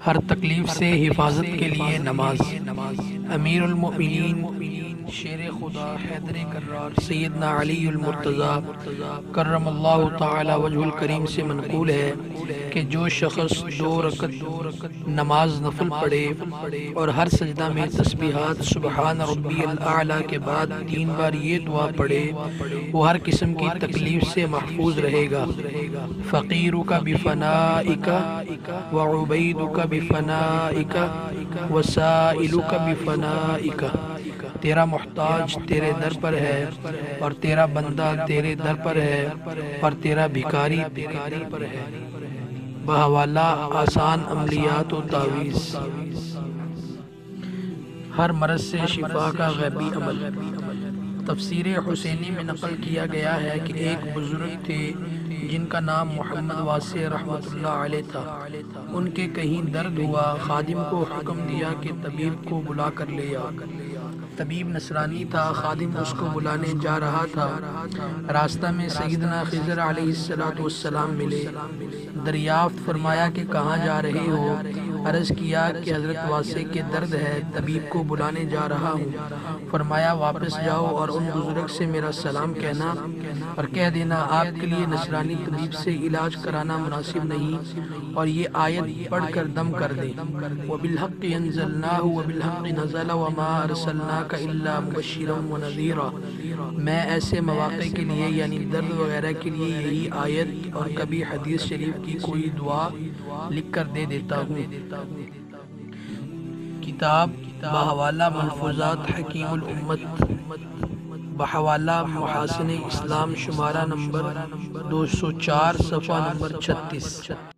ہر تکلیف سے حفاظت کے لیے نماز۔ امیر المؤمنین شیر خدا حیدر کرار سیدنا علی المرتضی کرم اللہ تعالی وجہ الکریم سے منقول ہے کہ جو شخص 2 رکعت نماز نفل پڑھے اور ہر سجدہ میں تسبیحات سبحان ربی الاعلیٰ کے بعد 3 بار یہ دعا پڑھے وہ ہر قسم کی تکلیف سے محفوظ رہے گا۔ فقیرک بفنائک وعبیدک بفنائک وسائلک بفنائک، تیرا محتاج تیرے در پر ہے اور تیرا بندہ تیرے در پر ہے اور تیرا بھکاری تیرے در پر ہے۔ بحوالہ آسان عملیات و تعویذ۔ ہر مرض سے شفا کا غیبی عمل۔ تفسیر حسینی میں نقل کیا گیا ہے کہ ایک بزرگ تھے جن کا نام محمد واسع رحمۃ اللہ علیہ تھا۔ ان کے کہیں درد ہوا، خادم کو حکم دیا کہ طبیب کو بلا کر لے آ۔ طبیب نصرانی تھا، خادم اس کو بلانے جا رہا تھا۔ راستہ میں سیدنا خضر علیہ السلام ملے۔ دریافت فرمایا کہ کہاں جا رہے ہو؟ عرض کیا کہ حضرت واسع کے درد ہے، طبیب کو بلانے جا رہا ہوں۔ فرمایا واپس جاؤ اور ان بزرگ سے میرا سلام کہنا اور کہہ دینا آپ کے لیے نصرانی طبیب سے علاج کرانا مناسب نہیں، اور یہ آیت پڑھ کر دم کر دیں۔ وَبِالْحَقِّ أَنزَلْنَاهُ وَبِالْحَقِّ نَزَلَ وَمَا أَرْسَلْنَاكَ إِلَّا مُبَشِّرًا وَنَذِيرًا۔ میں ایسے مواقع کے لیے یعنی درد وغیرہ کے لیے یہی آیت اور کبھی حدیث شریف کی کوئی دعا لکھ کر دے دیتا ہوں۔ کتاب بحوالہ محفوظات حکیم الامت، بحوالہ محاسن اسلام، شمارہ نمبر 204، صفحہ نمبر 36۔